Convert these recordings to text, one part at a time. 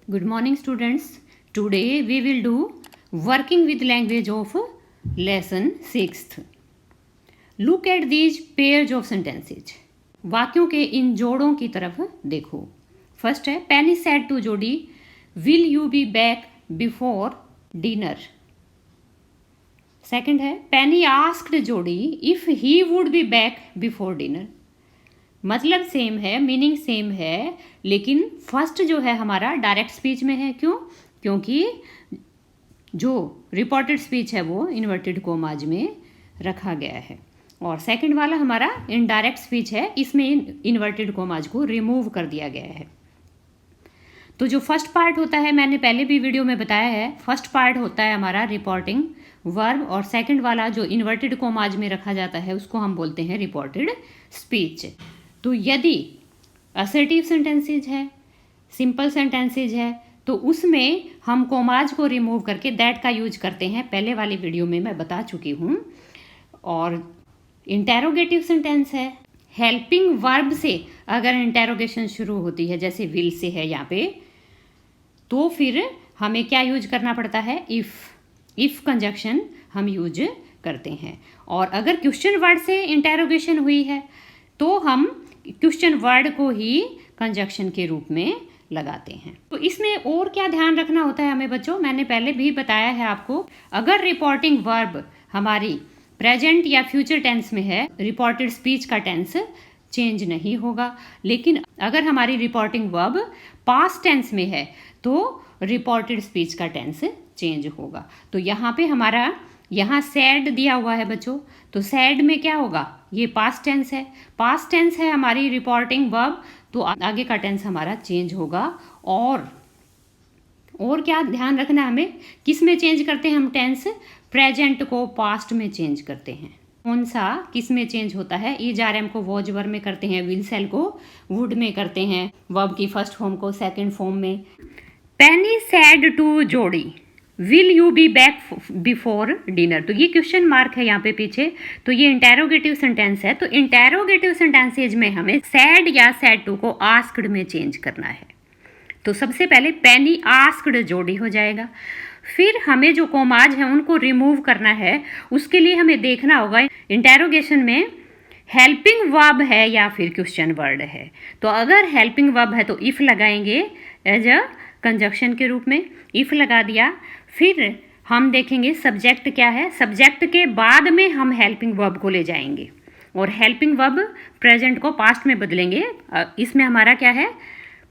Good morning, students. Today we will do working with language of lesson 6th. Look at these pairs of sentences. वाक्यों के इन जोड़ों की तरफ देखो. First है Penny said to Jody, will you be back before dinner? Second है Penny asked Jody if he would be back before dinner. मतलब same है, मीनिंग सेम है, लेकिन फर्स्ट जो है हमारा डायरेक्ट स्पीच में है. क्यों? क्योंकि जो रिपोर्टेड स्पीच है वो इन्वर्टेड कोमाज में रखा गया है, और सेकंड वाला हमारा इनडायरेक्ट स्पीच है, इसमें इन्वर्टेड कोमाज को रिमूव कर दिया गया है. तो जो फर्स्ट पार्ट होता है, मैंने पहले भी वीडियो में बताया है, फर्स्ट पार्ट होता है हमारा रिपोर्टिंग वर्ब, और सेकंड वाला जो इन्वर्टेड कोमाज में रखा जाता है उसको हम बोलते हैं रिपोर्टेड स्पीच. तो यदि असर्टिव सेंटेंसेज है, सिंपल सेंटेंसेज है, तो उसमें हम कोमाज को रिमूव करके दैट का यूज करते हैं. पहले वाली वीडियो में मैं बता चुकी हूँ. और इंटेरोगेटिव सेंटेंस है, हेल्पिंग वर्ब से अगर इंटेरोगेशन शुरू होती है, जैसे विल से है यहाँ पे, तो फिर हमें क्या यूज करना पड़ता है? इफ़ कंजक्शन हम यूज करते हैं. और अगर क्वेश्चन वर्ड से इंटेरोगेशन हुई है तो हम क्वेश्चन वर्ड को ही कंजक्शन के रूप में लगाते हैं. तो इसमें और क्या ध्यान रखना होता है हमें बच्चों? मैंने पहले भी बताया है आपको. अगर रिपोर्टिंग वर्ब हमारी प्रेजेंट या फ्यूचर टेंस में है, रिपोर्टेड स्पीच का टेंस चेंज नहीं होगा. लेकिन अगर हमारी रिपोर्टिंग वर्ब पास्ट टेंस में है तो रिपोर्टेड स्पीच का टेंस चेंज होगा. तो यहाँ पे हमारा यहाँ सैड दिया हुआ है बच्चों, तो सैड में क्या होगा? ये पास्ट टेंस है, पास्ट टेंस है हमारी रिपोर्टिंग वर्ब, तो आगे का टेंस हमारा चेंज होगा. और क्या ध्यान रखना है हमें? किस में चेंज करते हैं हम टेंस? प्रेजेंट को पास्ट में चेंज करते हैं. कौन सा किस में चेंज होता है? इज आर एम को वॉज वर्ब में करते हैं, विल सेल को वुड में करते हैं, वर्ब की फर्स्ट फॉर्म को सेकंड फॉर्म में. पेनी सैड टू जोडी, will you be back before dinner. तो ये क्वेश्चन मार्क है यहाँ पे पीछे, तो ये इंटेरोगेटिव सेंटेंस है. तो इंटेरोगेटिव सेंटेंसेज में हमें सैड या सैड टू को आस्क्ड में चेंज करना है. तो सबसे पहले पेनी आस्क्ड जोडी हो जाएगा. फिर हमें जो कोमाज है उनको रिमूव करना है. उसके लिए हमें देखना होगा इंटेरोगेशन में हेल्पिंग वर्ब है या फिर क्वेश्चन वर्ड है. तो अगर हेल्पिंग वर्ब है तो इफ़ लगाएंगे एज अ कंजक्शन के रूप में, इफ़ लगा दिया. फिर हम देखेंगे सब्जेक्ट क्या है, सब्जेक्ट के बाद में हम हेल्पिंग वर्ब को ले जाएंगे, और हेल्पिंग वर्ब प्रेजेंट को पास्ट में बदलेंगे. इसमें हमारा क्या है?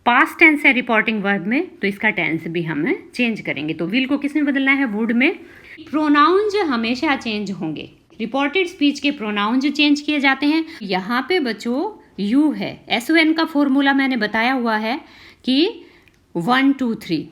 पास्ट टेंस है रिपोर्टिंग वर्ब में, तो इसका टेंस भी हम चेंज करेंगे. तो विल को किस में बदलना है? वुड में. प्रोनाउंस हमेशा चेंज होंगे. रिपोर्टेड स्पीच के प्रोनाउंस चेंज किए जाते हैं. यहाँ पे बच्चों यू है, SON का फॉर्मूला मैंने बताया हुआ है कि 1 2 3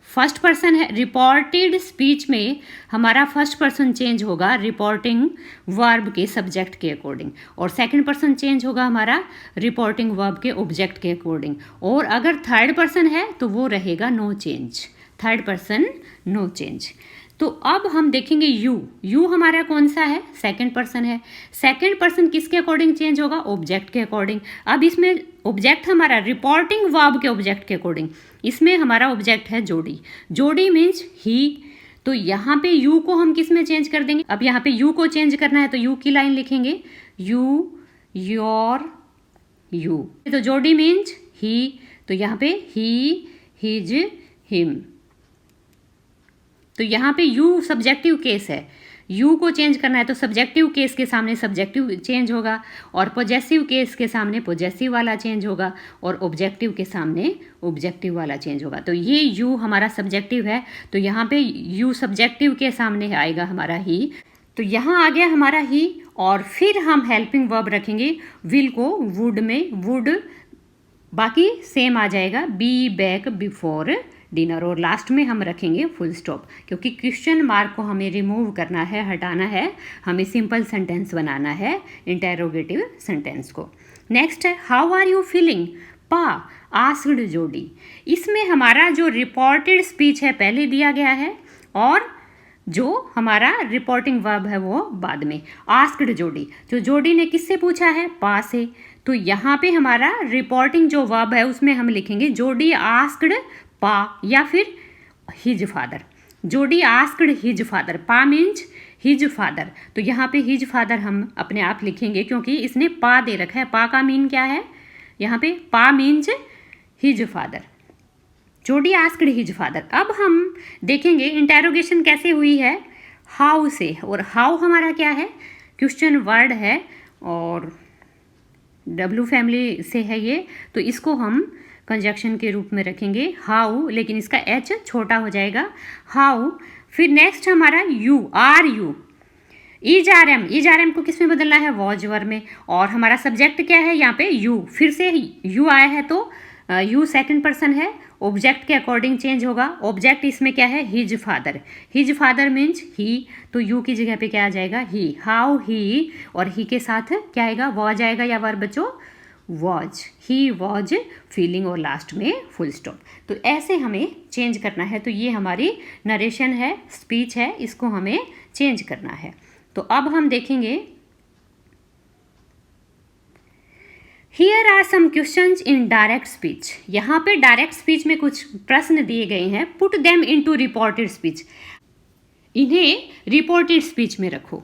फर्स्ट पर्सन है. रिपोर्टेड स्पीच में हमारा फर्स्ट पर्सन चेंज होगा रिपोर्टिंग वर्ब के सब्जेक्ट के अकॉर्डिंग, और सेकंड पर्सन चेंज होगा हमारा रिपोर्टिंग वर्ब के ऑब्जेक्ट के अकॉर्डिंग. और अगर थर्ड पर्सन है तो वो रहेगा no change, third person no change. तो अब हम देखेंगे यू हमारा कौन सा है? सेकंड पर्सन है. सेकंड पर्सन किसके अकॉर्डिंग चेंज होगा? ऑब्जेक्ट के अकॉर्डिंग. अब इसमें ऑब्जेक्ट हमारा रिपोर्टिंग वर्ब के ऑब्जेक्ट के अकॉर्डिंग, इसमें हमारा ऑब्जेक्ट है जोडी. जोडी मीन्स ही. तो यहाँ पे यू को हम किस में चेंज कर देंगे? अब यहाँ पे यू को चेंज करना है तो यू की लाइन लिखेंगे, यू, योर, यू. तो जोडी मीन्स ही, तो यहाँ पे ही, हिज, हिम. तो यहाँ पे यू सब्जेक्टिव केस है, यू को चेंज करना है तो सब्जेक्टिव केस के सामने सब्जेक्टिव चेंज होगा, और पॉजेसिव केस के सामने पॉजेसिव वाला चेंज होगा, और ऑब्जेक्टिव के सामने ऑब्जेक्टिव वाला चेंज होगा. तो ये यू हमारा सब्जेक्टिव है, तो यहाँ पे यू सब्जेक्टिव के सामने आएगा हमारा ही. तो यहाँ आ गया हमारा ही, और फिर हम हेल्पिंग वर्ब रखेंगे विल को वुड में, वुड बाकी सेम आ जाएगा, बी बैक बिफोर डिनर, और लास्ट में हम रखेंगे फुल स्टॉप, क्योंकि क्वेश्चन मार्क को हमें रिमूव करना है, हटाना है, हमें सिंपल सेंटेंस बनाना है इंटेरोगेटिव सेंटेंस को. नेक्स्ट है हाउ आर यू फीलिंग, पा आस्क्ड जोडी. इसमें हमारा जो रिपोर्टेड स्पीच है पहले दिया गया है, और जो हमारा रिपोर्टिंग वर्ब है वो बाद में. आस्क्ड जोडी, जो जोडी ने किससे पूछा है? पा से. तो यहाँ पे हमारा रिपोर्टिंग जो वर्ब है उसमें हम लिखेंगे जोडी आस्क्ड पा, या फिर हिज फादर। जोडी आस्क्ड हिज फादर, पा मीन्स हिज फादर, तो यहाँ पे हिज फादर हम अपने आप लिखेंगे क्योंकि इसने पा दे रखा है। पा का मीन क्या है, यहाँ पे पा मीन्स हिज फादर। जोडी आस्क्ड हिज फादर। अब हम देखेंगे इंटेरोगेशन कैसे हुई है, हाउ से, और हाउ हमारा क्या है, क्वेश्चन वर्ड है और डब्ल्यू फैमिली से है ये, तो इसको हम कंजक्शन के रूप में रखेंगे हाउ, लेकिन इसका एच छोटा हो जाएगा, हाउ। फिर नेक्स्ट हमारा you, are you, is are am को किस में बदलना है, वॉज वर्ब में, और हमारा सब्जेक्ट क्या है यहाँ पे यू, फिर से यू आया है तो यू सेकंड पर्सन है, ऑब्जेक्ट के अकॉर्डिंग चेंज होगा। ऑब्जेक्ट इसमें क्या है, हिज फादर मीन्स ही, तो यू की जगह पे क्या आ जाएगा, ही। हाउ ही, और ही के साथ क्या आएगा, वॉज आएगा या वर्ब बच्चों, वॉज, ही वॉज फीलिंग, और लास्ट में फुल स्टॉप। तो ऐसे हमें चेंज करना है। तो ये हमारी नरेशन है, स्पीच है, इसको हमें चेंज करना है। तो अब हम देखेंगे, here are some questions in direct speech. यहाँ पे डायरेक्ट स्पीच में कुछ प्रश्न दिए गए हैं, put them into reported speech, इन्हें रिपोर्टेड स्पीच में रखो।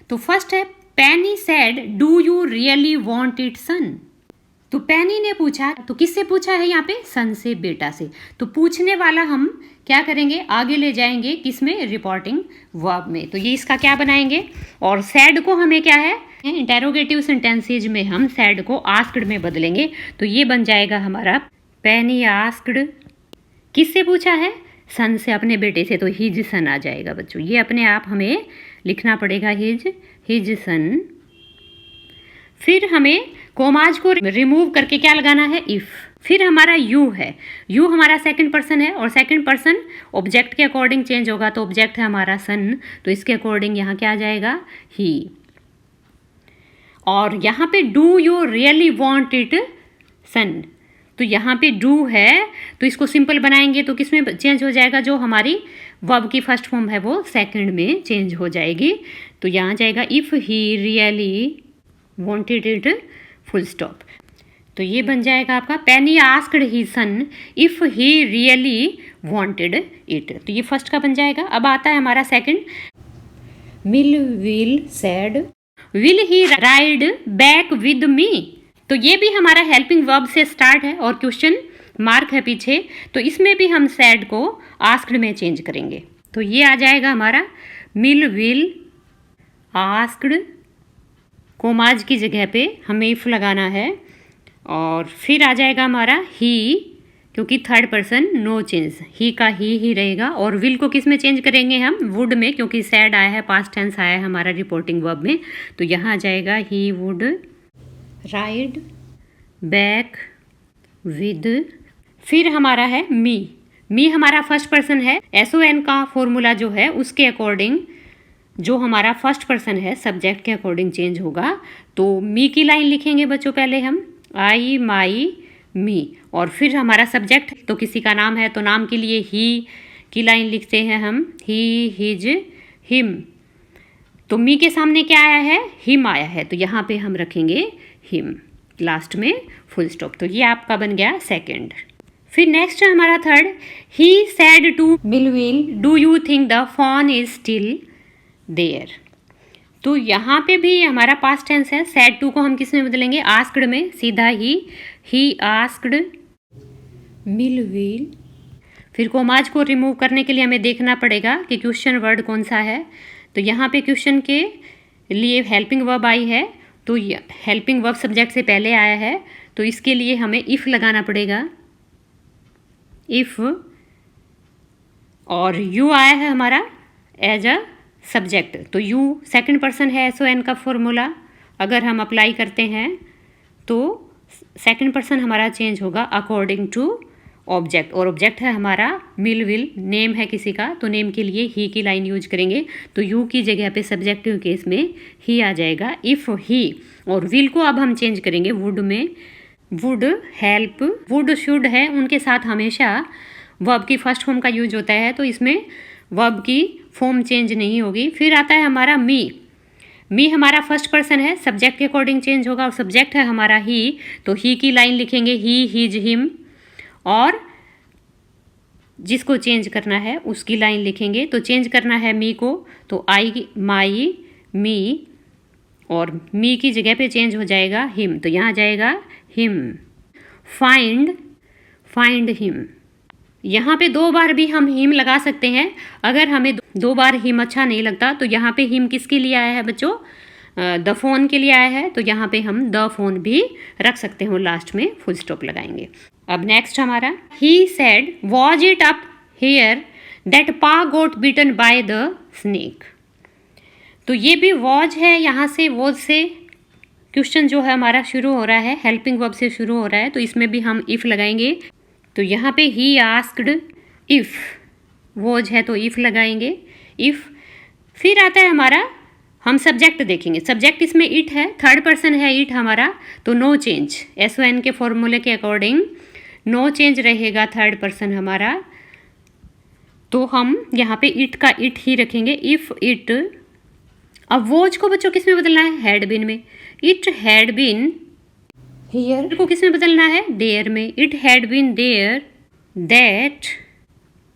तो फर्स्ट है, Penny said do you really want it son. तो पेनी ने पूछा, तो किससे पूछा है यहाँ पे, सन से, बेटा से। तो पूछने वाला हम क्या करेंगे, आगे ले जाएंगे किसमें, रिपोर्टिंग वर्ब में। तो ये इसका क्या बनाएंगे, और सैड को हमें क्या है, इंटेरोगेटिव सेंटेंसेज में हम सैड को आस्क्ड में बदलेंगे। तो ये बन जाएगा हमारा, पेनी आस्क्ड, किससे पूछा है, सन से, अपने बेटे से, तो हिज सन आ जाएगा बच्चों। ये अपने आप हमें लिखना पड़ेगा, हिज सन। फिर हमें कोमाज को रिमूव करके क्या लगाना है, इफ। फिर हमारा यू है, यू हमारा सेकंड पर्सन है, और सेकंड पर्सन ऑब्जेक्ट के अकॉर्डिंग चेंज होगा। तो ऑब्जेक्ट है हमारा सन, तो इसके अकॉर्डिंग यहाँ क्या आ जाएगा, ही। और यहाँ पे do you really want it son, तो यहाँ पे डू है, तो इसको सिंपल बनाएंगे तो किस में चेंज हो जाएगा, जो हमारी वर्ब की फर्स्ट फॉर्म है वो सेकंड में चेंज हो जाएगी। तो यहाँ जाएगा, if he really wanted it, full stop. तो ये बन जाएगा आपका, Penny asked his son if he really wanted it. तो ये फर्स्ट का बन जाएगा। अब आता है हमारा second, mill will said will he ride back with me. तो ये भी हमारा हेल्पिंग वर्ब से स्टार्ट है और क्वेश्चन मार्क है पीछे, तो इसमें भी हम सैड को आस्क्ड में चेंज करेंगे। तो ये आ जाएगा हमारा, मिल विल आस्क्ड, कोमाज की जगह पे हमें इफ लगाना है, और फिर आ जाएगा हमारा ही, क्योंकि थर्ड पर्सन नो चेंज, ही का ही रहेगा। और विल को किस में चेंज करेंगे हम, वुड में, क्योंकि सैड आया है, पास्ट टेंस आया है हमारा रिपोर्टिंग वर्ब में। तो यहाँ आ जाएगा, he would ride back with. फिर हमारा है मी हमारा फर्स्ट पर्सन है, SON का फॉर्मूला जो है उसके अकॉर्डिंग जो हमारा फर्स्ट पर्सन है सब्जेक्ट के अकॉर्डिंग चेंज होगा। तो मी की लाइन लिखेंगे बच्चों पहले हम, आई माई मी, और फिर हमारा सब्जेक्ट तो किसी का नाम है तो नाम के लिए ही की लाइन लिखते हैं हम, ही हिज हिम। तो मी के सामने क्या आया है, हिम आया है, तो यहाँ पे हम रखेंगे हिम, लास्ट में फुल स्टॉप। तो ये आपका बन गया सेकंड। फिर नेक्स्ट है हमारा third, he said to Melville do you think the phone is still there. तो यहाँ पे भी हमारा पास्ट टेंस है, सेड टू को हम किस में बदलेंगे, आस्क्ड में, सीधा ही आस्क्ड मिलविल। फिर कोमाज को रिमूव करने के लिए हमें देखना पड़ेगा कि क्वेश्चन वर्ड कौन सा है। तो यहाँ पे क्वेश्चन के लिए हेल्पिंग वर्ब आई है, तो हेल्पिंग वर्ब सब्जेक्ट से पहले आया है, तो इसके लिए हमें इफ़ लगाना पड़ेगा, इफ़। और यू आया है हमारा एज अ सब्जेक्ट, तो यू सेकंड पर्सन है, SON का फॉर्मूला अगर हम अप्लाई करते हैं तो सेकंड पर्सन हमारा चेंज होगा अकॉर्डिंग टू ऑब्जेक्ट, और ऑब्जेक्ट है हमारा मिल विल, नेम है किसी का, तो नेम के लिए ही की लाइन यूज करेंगे। तो यू की जगह पे सब्जेक्टिव केस में ही आ जाएगा, इफ़ ही। और विल को अब हम चेंज करेंगे वुड में, वुड हेल्प, वुड शुड है, उनके साथ हमेशा वर्ब की फर्स्ट फॉर्म का यूज होता है, तो इसमें वर्ब की फॉर्म चेंज नहीं होगी। फिर आता है हमारा मी हमारा फर्स्ट पर्सन है, सब्जेक्ट के अकॉर्डिंग चेंज होगा, और सब्जेक्ट है हमारा ही, तो ही की लाइन लिखेंगे, ही हिज हिम। और जिसको चेंज करना है उसकी लाइन लिखेंगे। तो चेंज करना है मी को, तो आई, माई, मी, और मी की जगह पे चेंज हो जाएगा हिम, तो यहाँ जाएगा हिम। फाइंड, फाइंड हिम, यहाँ पे 2 बार भी हम हिम लगा सकते हैं। अगर हमें 2 बार हिम अच्छा नहीं लगता तो यहाँ पे हिम किसके लिए आया है बच्चों, द फोन के लिए आया है, तो यहाँ पे हम द फोन भी रख सकते हैं, लास्ट में फुल स्टॉप लगाएंगे। अब नेक्स्ट हमारा, he said was it up here that पा गोट बीटन बाय द स्नेक। तो ये भी वॉज है, यहाँ से वॉज से क्वेश्चन जो है हमारा शुरू हो रहा है, हेल्पिंग वर्ब से शुरू हो रहा है, तो इसमें भी हम इफ़ लगाएंगे। तो यहाँ पे ही आस्क्ड इफ़, वॉज है तो इफ़ लगाएंगे, इफ़। फिर आता है हमारा, हम सब्जेक्ट देखेंगे, सब्जेक्ट इसमें इट है, थर्ड पर्सन है इट हमारा, तो नो चेंज, SON के फॉर्मूले के अकॉर्डिंग नो चेंज रहेगा थर्ड पर्सन हमारा, तो हम यहाँ पे इट का इट ही रखेंगे, इफ़ इट। अब वॉज को बच्चों किस में बदलना है, हैड बीन में, इट हैड बीन हियर को किस में बदलना है, देयर में, it had been there that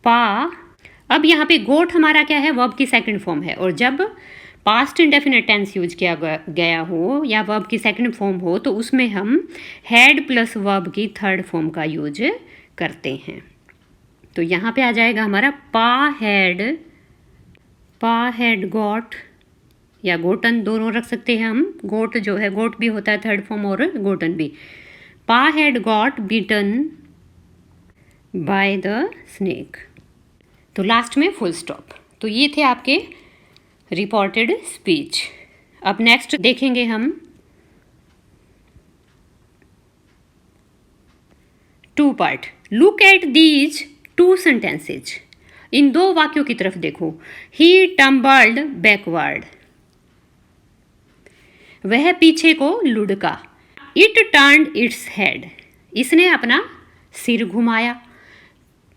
पा। अब यहाँ पे गोट हमारा क्या है, वर्ब की सेकंड फॉर्म है, और जब पास्ट इंडेफिनिट टेंस यूज किया गया हो या वर्ब की सेकंड फॉर्म हो तो उसमें हम हैड प्लस वर्ब की थर्ड फॉर्म का यूज करते हैं। तो यहाँ पे आ जाएगा हमारा पा हैड गॉट, या गोटन, दोनों रख सकते हैं हम, गोट जो है, गोट भी होता है थर्ड फॉर्म और गोटन भी। पा had got beaten by the snake, तो लास्ट में फुल स्टॉप। तो ये थे आपके रिपोर्टेड स्पीच। अब नेक्स्ट देखेंगे हम 2 part. Look at these 2 sentences, इन 2 वाक्यों की तरफ देखो। ही टम्बल्ड बैकवर्ड, वह पीछे को लुढ़का। इट टर्न्ड इट्स हेड, इसने अपना सिर घुमाया।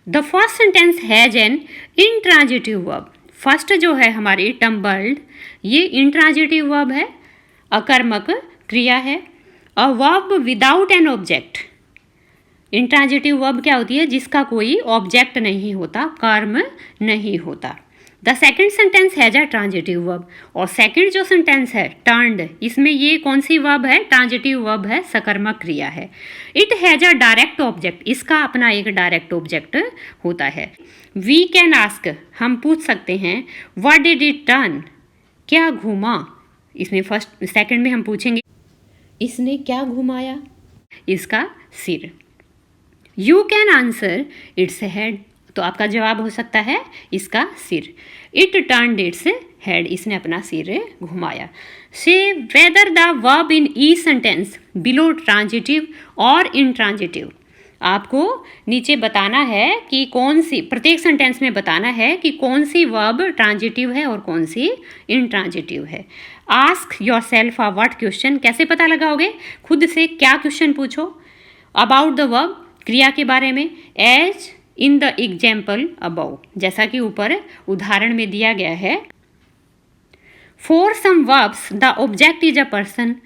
The first sentence has an intransitive verb, first जो है हमारी टम्बल्ड, ये इंट्रांजिटिव वर्ब है, अकर्मक क्रिया है। A verb without an object, intransitive verb क्या होती है, जिसका कोई ऑब्जेक्ट नहीं होता, कर्म नहीं होता। The second sentence has a transitive verb, और सेकेंड जो सेंटेंस है टर्न्ड, इसमें ये कौन सी वर्ब है, ट्रांजिटिव वर्ब है, सकर्मक क्रिया है। It has a direct object, इसका अपना एक डायरेक्ट ऑब्जेक्ट होता है। वी कैन आस्क, हम पूछ सकते हैं, व्हाट डिड इट टर्न, क्या घूमा, इसमें फर्स्ट सेकंड में हम पूछेंगे इसने क्या घुमाया, इसका सिर। You can answer its head, तो आपका जवाब हो सकता है इसका सिर। इट टर्न्ड इट्स हेड, इसने अपना सिर घुमाया। से whether the verb in each sentence below transitive और इंट्रांजिटिव, आपको नीचे बताना है कि कौन सी, प्रत्येक सेंटेंस में बताना है कि कौन सी वर्ब ट्रांजिटिव है और कौन सी इंट्रांजिटिव है। Ask your self a what question, कैसे पता लगाओगे, खुद से क्या क्वेश्चन पूछो। अबाउट द वर्ब, क्रिया के बारे में। As in the example above, जैसा कि ऊपर उदाहरण में दिया गया है। For some verbs the object is a person,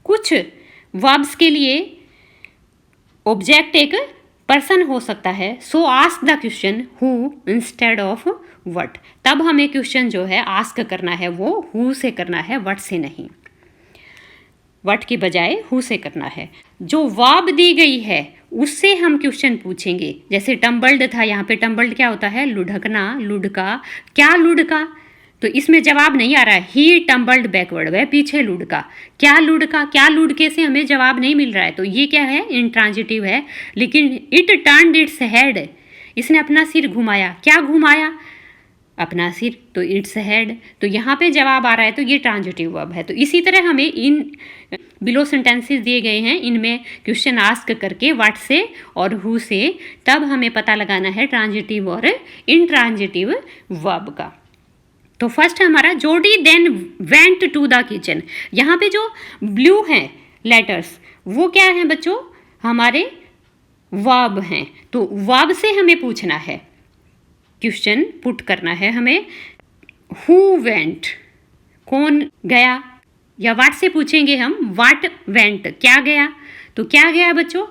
कुछ वर्ब्स के लिए ऑब्जेक्ट एक पर्सन हो सकता है। So ask the question who instead of what, तब हमें क्वेश्चन जो है आस्क करना है वो हु से करना है, व्हाट से नहीं, व्हाट की बजाय हु से करना है। जो वर्ब दी गई है उससे हम क्वेश्चन पूछेंगे, जैसे टम्बल्ड था, यहाँ पे टम्बल्ड क्या होता है, लुढ़कना, लुढ़का, क्या लुढ़का, तो इसमें जवाब नहीं आ रहा है। ही टम्बल्ड बैकवर्ड, वह पीछे लुढ़का, क्या लुढ़का, क्या लुढ़के से हमें जवाब नहीं मिल रहा है, तो ये क्या है, इंट्रांजिटिव है। लेकिन इट टर्न्ड इट्स हेड, इसने अपना सिर घुमाया, क्या घुमाया, अपना सिर, तो इट्स हेड, तो यहाँ पे जवाब आ रहा है, तो ये ट्रांजिटिव वर्ब है। तो इसी तरह हमें इन बिलो सेंटेंसेस दिए गए हैं, इनमें क्वेश्चन आस्क करके व्हाट से और हु से, तब हमें पता लगाना है ट्रांजिटिव और इंट्रांजिटिव वर्ब का। तो फर्स्ट हमारा Jody then went to the kitchen, यहाँ पे जो ब्लू हैं लेटर्स वो क्या हैं बच्चों, हमारे वर्ब हैं। तो वर्ब से हमें पूछना है, क्वेश्चन पुट करना है हमें। हु वेंट, कौन गया, या व्हाट से पूछेंगे हम, व्हाट वेंट, क्या गया, तो क्या गया बच्चों,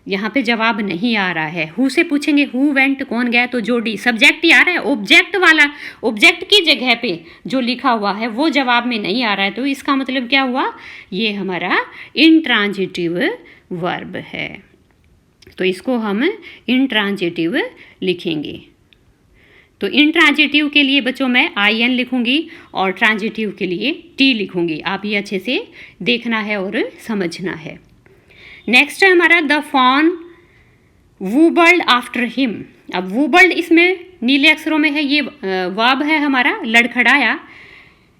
यहाँ पे जवाब नहीं आ रहा है। हु से पूछेंगे हु वेंट, कौन गया, तो जोडी। सब्जेक्ट ही आ रहा है, ऑब्जेक्ट वाला, ऑब्जेक्ट की जगह पे जो लिखा हुआ है वो जवाब में नहीं आ रहा है, तो इसका मतलब क्या हुआ, ये हमारा इंट्रांजिटिव वर्ब है। तो इसको हम इंट्रांजिटिव लिखेंगे। तो इंट्रांजिटिव के लिए बच्चों मैं IN लिखूंगी और ट्रांजिटिव के लिए T लिखूंगी। आप ये अच्छे से देखना है और समझना है। नेक्स्ट है हमारा द फॉन वूबल्ड आफ्टर हिम। अब वूबल्ड इसमें नीले अक्षरों में है, ये वर्ब है हमारा, लड़खड़ाया।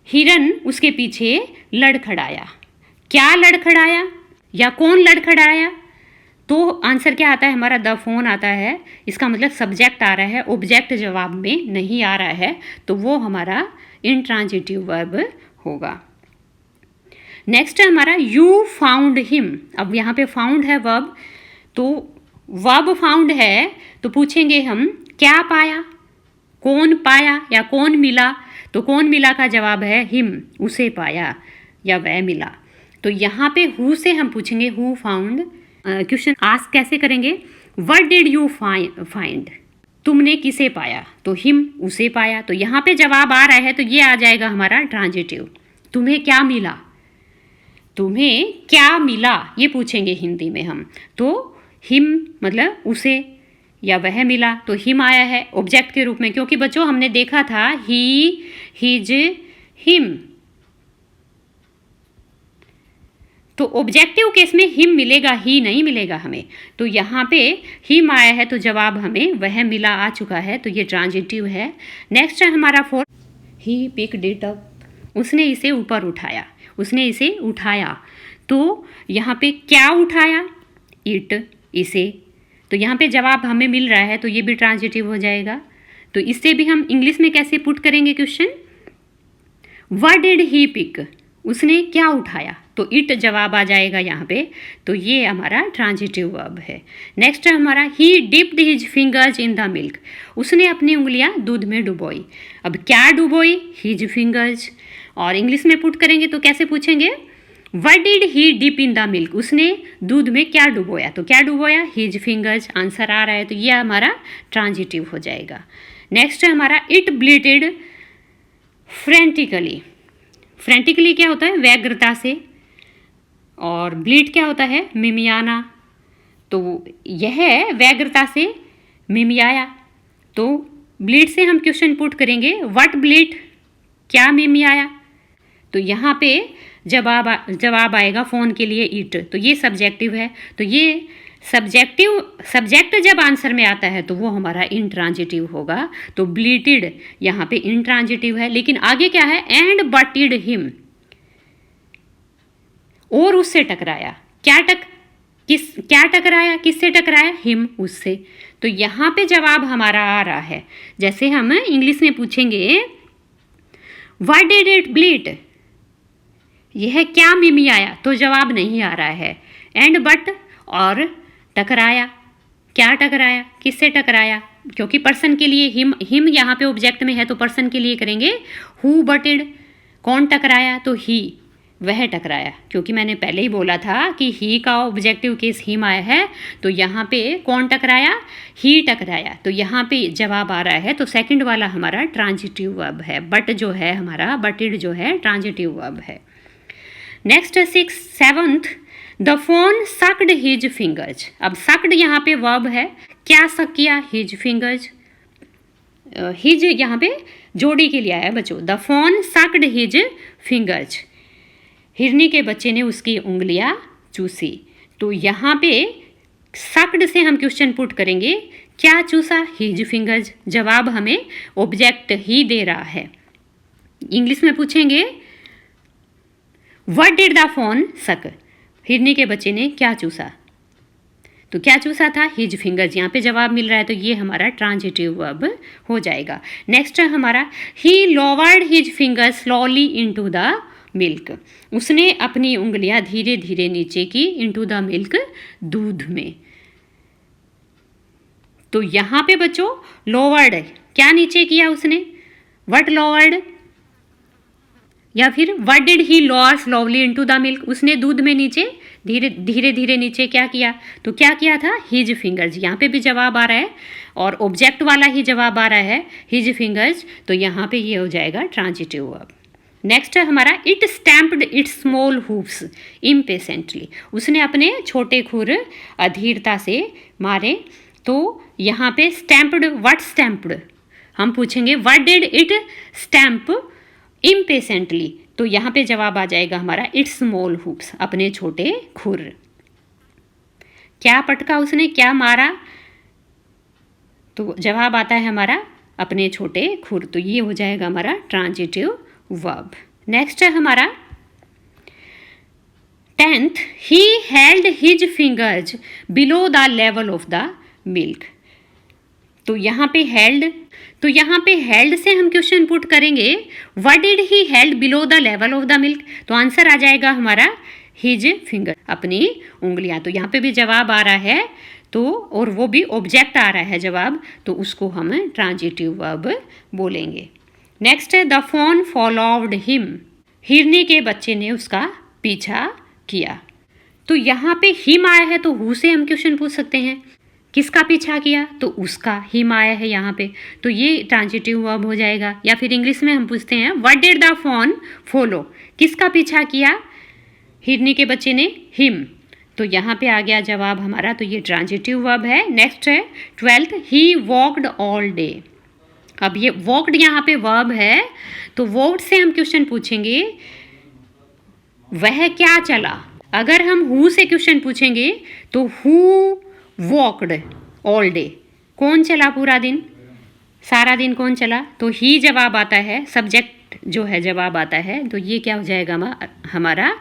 हिरन उसके पीछे लड़खड़ाया। क्या लड़खड़ाया या कौन लड़खड़ाया, तो आंसर क्या आता है हमारा, द फोन आता है। इसका मतलब सब्जेक्ट आ रहा है, ऑब्जेक्ट जवाब में नहीं आ रहा है, तो वो हमारा इंट्रांजिटिव वर्ब होगा। नेक्स्ट है हमारा यू फाउंड हिम। अब यहाँ पे फाउंड है वर्ब, तो वर्ब फाउंड है तो पूछेंगे हम क्या पाया, कौन पाया या कौन मिला, तो कौन मिला का जवाब है हिम, उसे पाया या वह मिला। तो यहाँ पे हु से हम पूछेंगे हु फाउंड। क्वेश्चन आस्क कैसे करेंगे, व्हाट डिड यू फाइंड, तुमने किसे पाया, तो हिम उसे पाया। तो यहाँ पे जवाब आ रहा है तो ये आ जाएगा हमारा ट्रांजिटिव। तुम्हें क्या मिला, तुम्हें क्या मिला ये पूछेंगे हिंदी में हम, तो हिम मतलब उसे या वह मिला, तो हिम आया है ऑब्जेक्ट के रूप में, क्योंकि बच्चों हमने देखा था ही, हिज, हिम, तो ऑब्जेक्टिव केस में हिम मिलेगा, ही नहीं मिलेगा हमें। तो यहाँ पे हिम आया है तो जवाब हमें वह मिला आ चुका है, तो ये ट्रांजिटिव है। नेक्स्ट है हमारा 4, ही पिक्ड इट अप, उसने इसे ऊपर उठाया, उसने इसे उठाया। तो यहाँ पे क्या उठाया, इट, इसे, तो यहाँ पे जवाब हमें मिल रहा है तो ये भी ट्रांजिटिव हो जाएगा। तो इससे भी हम इंग्लिश में कैसे पुट करेंगे question, what did he pick, उसने क्या उठाया, तो इट जवाब आ जाएगा यहाँ पे, तो ये हमारा ट्रांजिटिव वर्ब है। नेक्स्ट है हमारा he dipped his fingers in the milk, उसने अपनी उंगलियां दूध में डुबोई। अब क्या डुबोई, हिज फिंगर्स, और इंग्लिश में पुट करेंगे तो कैसे पूछेंगे, what did he dip in the milk, उसने दूध में क्या डुबोया, तो क्या डुबोया, हिज फिंगर्स, आंसर आ रहा है तो ये हमारा ट्रांजिटिव हो जाएगा। नेक्स्ट है हमारा इट ब्लीटेड फ्रेंटिकली। फ्रेंटिकली क्या होता है, व्यग्रता से, और ब्लीट क्या होता है, मिमियाना, तो यह व्यग्रता से मिमियाया। तो ब्लीट से हम क्वेश्चन पुट करेंगे व्हाट ब्लीट, क्या मिमियाया, तो यहाँ पे जवाब आएगा फ़ोन के लिए इट, तो ये सब्जेक्टिव है। तो ये सब्जेक्ट जब आंसर में आता है तो वो हमारा इंट्रांजिटिव होगा। तो ब्लीटेड यहाँ पे इंट्रांजिटिव है, लेकिन आगे क्या है, एंड बटेड हिम, और उससे टकराया, क्या टकराया, किससे टकराया, हिम, उससे। तो यहाँ पे जवाब हमारा आ रहा है। जैसे हम इंग्लिश में पूछेंगे व्हाट डिड इट ब्लीट, यह क्या मिमियाया, तो जवाब नहीं आ रहा है। एंड बट और टकराया, क्या टकराया, किससे टकराया, क्योंकि पर्सन के लिए हिम यहाँ पे ऑब्जेक्ट में है तो पर्सन के लिए करेंगे हु बटेड। कौन टकराया, तो ही, वह टकराया, क्योंकि मैंने पहले ही बोला था कि ही का ऑब्जेक्टिव केस हिम आया है, तो यहाँ पे कौन टकराया, ही टकराया, तो यहाँ पे जवाब आ रहा है। तो सेकंड वाला हमारा ट्रांजिटिव वर्ब है, बट जो है हमारा बटेड जो है ट्रांजिटिव वर्ब है। Next 7th the phone sucked his fingers. अब सक्ड यहाँ पे वर्ब है, क्या सक किया, हिज फिंगर्स, हिज यहाँ पे जोड़ी के लिए आया बच्चों। The phone sucked his fingers, हिरनी के बच्चे ने उसकी उंगलियां चूसी। तो यहाँ पे सक्ड से हम क्वेश्चन पुट करेंगे क्या चूसा, हिज फिंगर्स, जवाब हमें ऑब्जेक्ट ही दे रहा है। इंग्लिश में पूछेंगे व्हाट डिड द फोन सक, हिरनी के बच्चे ने क्या चूसा, तो क्या चूसा था, हिज फिंगर्स, यहाँ पे जवाब मिल रहा है तो ये हमारा ट्रांजिटिव वर्ब हो जाएगा। नेक्स्ट है हमारा he lowered his fingers slowly into the milk, उसने अपनी उंगलियां धीरे धीरे नीचे की, इनटू द मिल्क, दूध में। तो यहाँ पे बच्चों लोवर्ड क्या नीचे किया उसने, व्हाट लोवर्ड, या फिर what did he lower slowly into the milk, उसने दूध में नीचे धीरे धीरे नीचे क्या किया, तो क्या किया था, हिज फिंगर्स। यहाँ पे भी जवाब आ रहा है और ऑब्जेक्ट वाला ही जवाब आ रहा है, हिज फिंगर्स, तो यहाँ पे ये हो जाएगा ट्रांजिटिव वर्ब। नेक्स्ट है हमारा it stamped it's small hoofs impatiently, उसने अपने छोटे खुर अधीरता से मारे। तो यहाँ पे स्टैम्प्ड, व्हाट स्टैम्प्ड, हम पूछेंगे what did it stamp impatiently, तो यहाँ पे जवाब आ जाएगा हमारा इट्स स्मॉल हूप्स, अपने छोटे खुर। क्या पटका उसने, क्या मारा, तो जवाब आता है हमारा अपने छोटे खुर, तो ये हो जाएगा हमारा ट्रांजिटिव वर्ब। नेक्स्ट है हमारा 10th, he held his fingers below the level of the milk, तो यहाँ पे हेल्ड, तो यहाँ पे हेल्ड से हम क्वेश्चन पुट करेंगे what did he held below the level of the milk, तो आंसर आ जाएगा हमारा हिज फिंगर, अपनी उंगलियां। तो यहाँ पे भी जवाब आ रहा है, तो और वो भी ऑब्जेक्ट आ रहा है जवाब, तो उसको हम ट्रांजिटिव वर्ब बोलेंगे। नेक्स्ट है द फॉन फॉलोव्ड हिम, हिरनी के बच्चे ने उसका पीछा किया। तो यहाँ पे हिम आया है तो हु से हम क्वेश्चन पूछ सकते हैं, किसका पीछा किया, तो उसका, हिम आया है यहाँ पे, तो ये ट्रांजिटिव वर्ब हो जाएगा। या फिर इंग्लिश में हम पूछते हैं what did the fawn follow, किसका पीछा किया, हिरनी के बच्चे ने, हिम, तो यहाँ पे आ गया जवाब हमारा, तो ये ट्रांजिटिव वर्ब है। नेक्स्ट है 12th, he walked all day, अब ये वॉकड यहाँ पे वर्ब है, तो वॉकड से हम क्वेश्चन पूछेंगे वह क्या चला। अगर हम हु से क्वेश्चन पूछेंगे तो हु वॉकड ऑल डे, कौन चला पूरा दिन, सारा दिन कौन चला, तो ही जवाब आता है, सब्जेक्ट जो है जवाब आता है, तो ये क्या हो जाएगा हमारा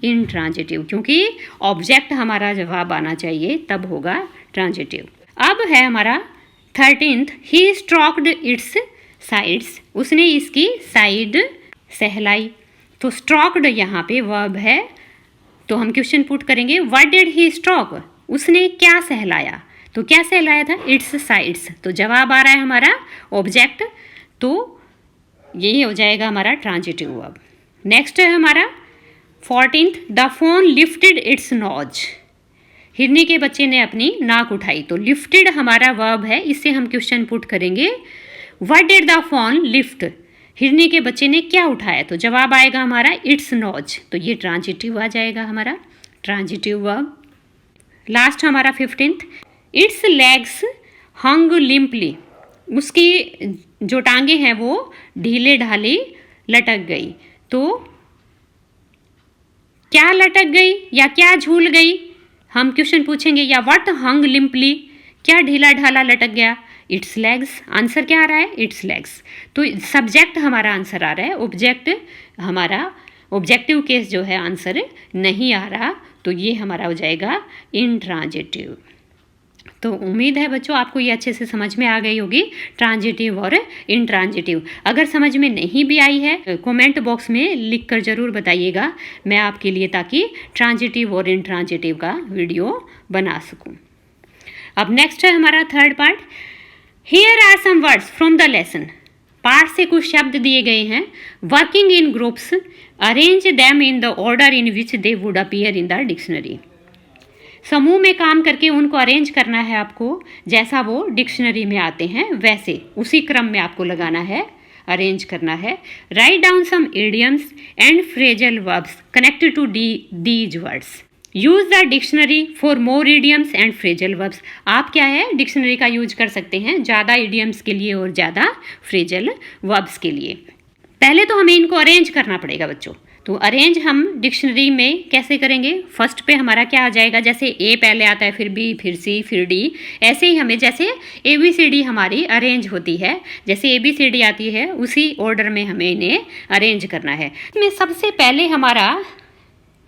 इंट्रांजिटिव, क्योंकि ऑब्जेक्ट हमारा जवाब आना चाहिए तब होगा ट्रांजिटिव। अब है हमारा 13th, he stroked it's sides, उसने इसकी साइड सहलाई, तो स्ट्रोक्ड यहाँ पे वर्ब है, तो हम क्वेश्चन पुट करेंगे व्हाट डिड ही स्ट्रोक, उसने क्या सहलाया, तो क्या सहलाया था, इट्स साइड्स, तो जवाब आ रहा है हमारा ऑब्जेक्ट, तो यही हो जाएगा हमारा ट्रांजिटिव वर्ब। नेक्स्ट है हमारा 14th, the fawn lifted its nose, हिरनी के बच्चे ने अपनी नाक उठाई, तो लिफ्टेड हमारा वर्ब है, इससे हम क्वेश्चन पुट करेंगे what did the phone lift, हिरनी के बच्चे ने क्या उठाया, तो जवाब आएगा हमारा इट्स नोज, तो ये ट्रांजिटिव आ जाएगा हमारा ट्रांजिटिव वर्ब। लास्ट हमारा 15th, इट्स लेग्स हंग लिम्पली, उसकी जो टांगे हैं वो ढीले ढाली लटक गई, तो क्या लटक गई या क्या झूल गई, हम क्वेश्चन पूछेंगे या व्हाट हंग लिम्पली, क्या ढीला ढाला लटक गया, इट्स लेग्स, आंसर क्या आ रहा है, इट्स लेग्स, तो सब्जेक्ट हमारा आंसर आ रहा है, ऑब्जेक्ट हमारा ऑब्जेक्टिव केस जो है आंसर नहीं आ रहा, तो ये हमारा हो जाएगा इंट्रांजिटिव। तो उम्मीद है बच्चों आपको ये अच्छे से समझ में आ गई होगी ट्रांजिटिव और इंट्रांजिटिव। अगर समझ में नहीं भी आई है कमेंट बॉक्स में लिख कर ज़रूर बताइएगा मैं आपके लिए, ताकि ट्रांजिटिव और इंट्रांजिटिव का वीडियो बना सकूं। अब नेक्स्ट है हमारा third part, here are some words from the lesson, part से कुछ शब्द दिए गए हैं, working in groups arrange them in the order in which they would appear in the dictionary, समूह में काम करके उनको अरेंज करना है आपको, जैसा वो डिक्शनरी में आते हैं वैसे उसी क्रम में आपको लगाना है, अरेंज करना है। Write down some idioms and phrasal verbs connected to these words, use the dictionary for more idioms and phrasal verbs, आप क्या है डिक्शनरी का यूज कर सकते हैं ज़्यादा इडियम्स के लिए और ज़्यादा फ्रेजल वर्ब्स के लिए। पहले तो हमें इनको अरेंज करना पड़ेगा बच्चों, तो अरेंज हम डिक्शनरी में कैसे करेंगे, फर्स्ट पे हमारा क्या आ जाएगा, जैसे ए पहले आता है फिर बी फिर सी फिर डी, ऐसे ही हमें जैसे ABCD हमारी अरेंज होती है, जैसे ABCD आती है उसी ऑर्डर में हमें इन्हें अरेंज करना है। इसमें सबसे पहले हमारा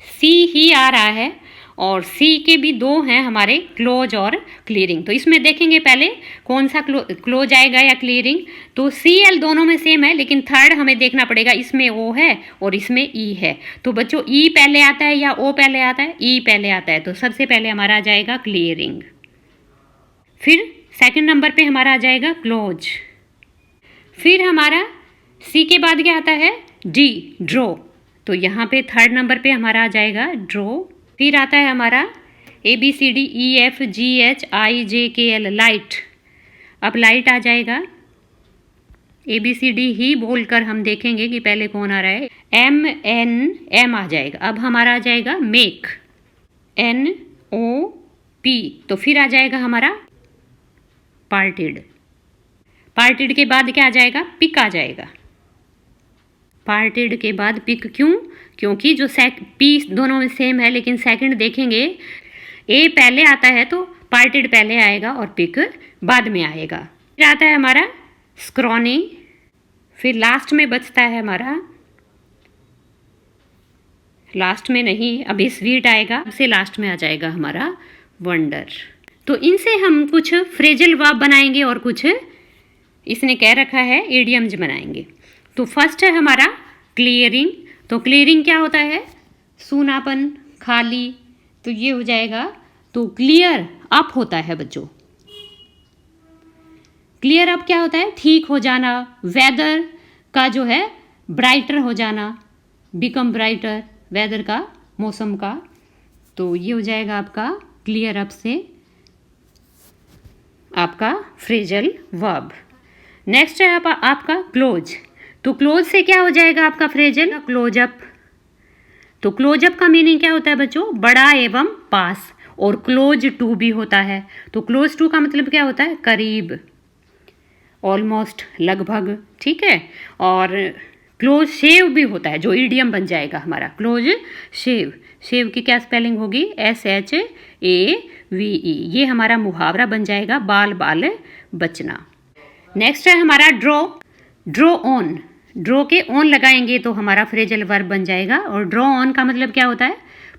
सी ही आ रहा है और सी के भी दो हैं हमारे, क्लोज और क्लियरिंग, तो इसमें देखेंगे पहले कौन सा क्लोज आएगा या क्लियरिंग, तो CL दोनों में सेम है, लेकिन थर्ड हमें देखना पड़ेगा, इसमें O है और इसमें E है, तो बच्चों E पहले आता है या O पहले आता है, E पहले आता है, तो सबसे पहले हमारा आ जाएगा क्लियरिंग, फिर सेकंड नंबर पे हमारा आ जाएगा क्लोज, फिर हमारा C के बाद क्या आता है डी, ड्रॉ। तो यहाँ पे थर्ड नंबर पे हमारा आ जाएगा ड्रॉ। फिर आता है हमारा ABCDEFGHIJKL, लाइट। अब लाइट आ जाएगा। ABCD ही बोलकर हम देखेंगे कि पहले कौन आ रहा है। MNM आ जाएगा। अब हमारा आ जाएगा मेक, NOP। तो फिर आ जाएगा हमारा पार्टेड। पार्टेड के बाद क्या आ जाएगा? पिक आ जाएगा। पार्टेड के बाद पिक, क्यों? क्योंकि जो पी दोनों में सेम है, लेकिन सेकंड देखेंगे ए पहले आता है तो पार्टेड पहले आएगा और पिक बाद में आएगा। फिर आता है हमारा स्क्रॉनी। फिर लास्ट में बचता है हमारा, लास्ट में नहीं, अभी स्वीट आएगा, सबसे लास्ट में आ जाएगा हमारा वंडर। तो इनसे हम कुछ फ्रेजल वर्ब बनाएंगे और कुछ इसने कह रखा है इडियम्स बनाएंगे। तो फर्स्ट है हमारा क्लियरिंग। तो क्लियरिंग क्या होता है? सूनापन, खाली। तो ये हो जाएगा, तो क्लियर अप होता है बच्चों। क्लियर अप क्या होता है? ठीक हो जाना, वेदर का जो है ब्राइटर हो जाना, बिकम ब्राइटर, वेदर का, मौसम का। तो ये हो जाएगा आपका क्लियर अप से आपका फ्रेजल वर्ब। नेक्स्ट है आपका क्लोज। तो क्लोज से क्या हो जाएगा आपका फ्रेजल? Close up. तो क्लोज अप का मीनिंग क्या होता है बच्चों? बड़ा एवं पास। और क्लोज टू भी होता है। तो क्लोज टू का मतलब क्या होता है? करीब, ऑलमोस्ट, लगभग, ठीक है। और क्लोज शेव भी होता है, जो ईडियम बन जाएगा हमारा क्लोज शेव। शेव की क्या स्पेलिंग होगी? SHAVE। ये हमारा मुहावरा बन जाएगा, बाल बाल बचना। नेक्स्ट है हमारा ड्रॉ। Draw on. ड्रॉ के ऑन लगाएंगे तो हमारा फ्रेजल वर्ब बन जाएगा। और ड्रॉ ऑन का मतलब क्या होता है?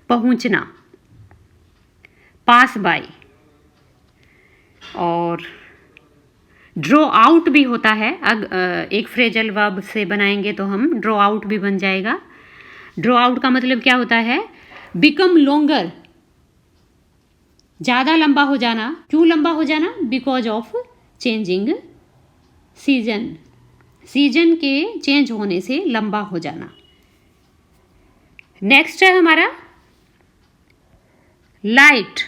पहुंचना, पास बाय। और ड्रॉ आउट भी होता है। एक फ्रेजल वर्ब से बनाएंगे तो हम ड्रॉ आउट भी बन जाएगा। ड्रॉ आउट का मतलब क्या होता है? बिकम लॉन्गर, ज़्यादा लंबा हो जाना। क्यों लंबा हो जाना? Because of changing season. Season के चेंज होने से लंबा हो जाना। नेक्स्ट है हमारा light.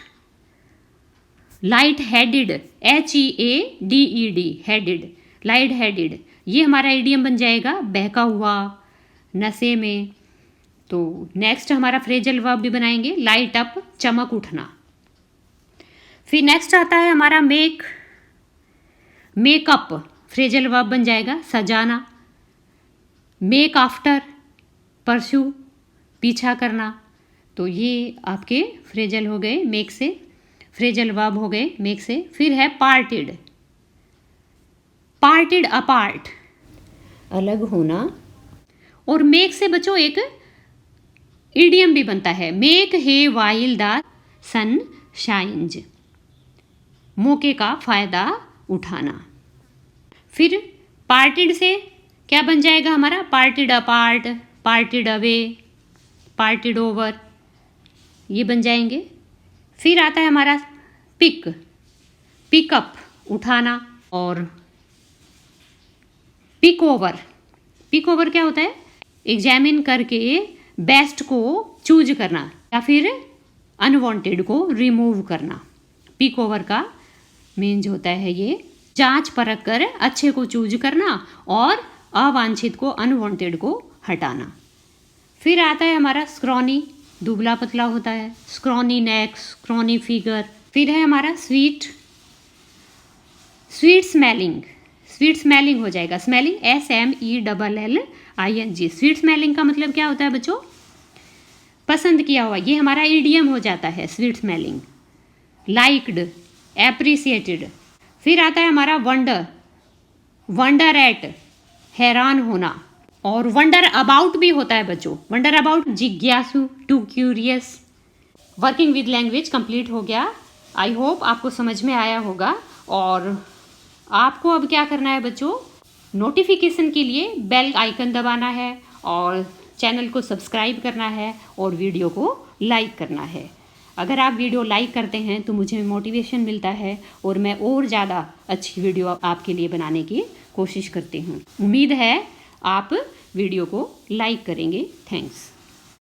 Light headed, HEADED, headed, light headed. ये हमारा इडियम बन जाएगा, बहका हुआ, नशे में। तो नेक्स्ट हमारा फ्रेजल वर्ब भी बनाएंगे, लाइट अप, चमक उठना। फिर नेक्स्ट आता है हमारा मेक। मेकअप फ्रेजल वर्ब बन जाएगा, सजाना। मेक आफ्टर, परस्यू, पीछा करना। तो ये आपके फ्रेजल हो गए मेक से, फ्रेजल वर्ब हो गए मेक से। फिर है पार्टेड। पार्टेड अपार्ट, अलग होना। और मेक से बच्चों एक इडियम भी बनता है, make hay while the sun shines, मौके का फायदा उठाना। फिर पार्टेड से क्या बन जाएगा हमारा? Parted apart, parted away, parted over, ये बन जाएंगे। फिर आता है हमारा पिक। पिकअप, उठाना। और पिक ओवर। पिक ओवर क्या होता है? एग्जामिन करके बेस्ट को चूज करना या फिर अनवांटेड को रिमूव करना। पिक ओवर का मीन्स होता है ये जांच परख कर अच्छे को चूज करना और अवांछित को, अनवांटेड को हटाना। फिर आता है हमारा स्क्रॉनी, दुबला पतला होता है, स्क्रॉनी नेक, स्क्रॉनी फिगर। फिर है हमारा sweet. Sweet smelling, sweet smelling हो जाएगा, स्मेलिंग SMELLING। स्वीट स्मेलिंग का मतलब क्या होता है बच्चों? पसंद किया हुआ, ये हमारा इडियम हो जाता है स्वीट स्मेलिंग। Liked, appreciated. फिर आता है हमारा वंडर। वंडर एट, हैरान होना। और वंडर अबाउट भी होता है बच्चों। वंडर अबाउट, जिज्ञासु, too curious. Working with language complete हो गया। आई होप आपको समझ में आया होगा। और आपको अब क्या करना है बच्चों? नोटिफिकेशन के लिए बेल आइकन दबाना है और चैनल को सब्सक्राइब करना है और वीडियो को लाइक करना है। अगर आप वीडियो लाइक करते हैं तो मुझे मोटिवेशन मिलता है और मैं और ज़्यादा अच्छी वीडियो आपके लिए बनाने की कोशिश करती हूँ। उम्मीद है आप वीडियो को लाइक करेंगे। थैंक्स।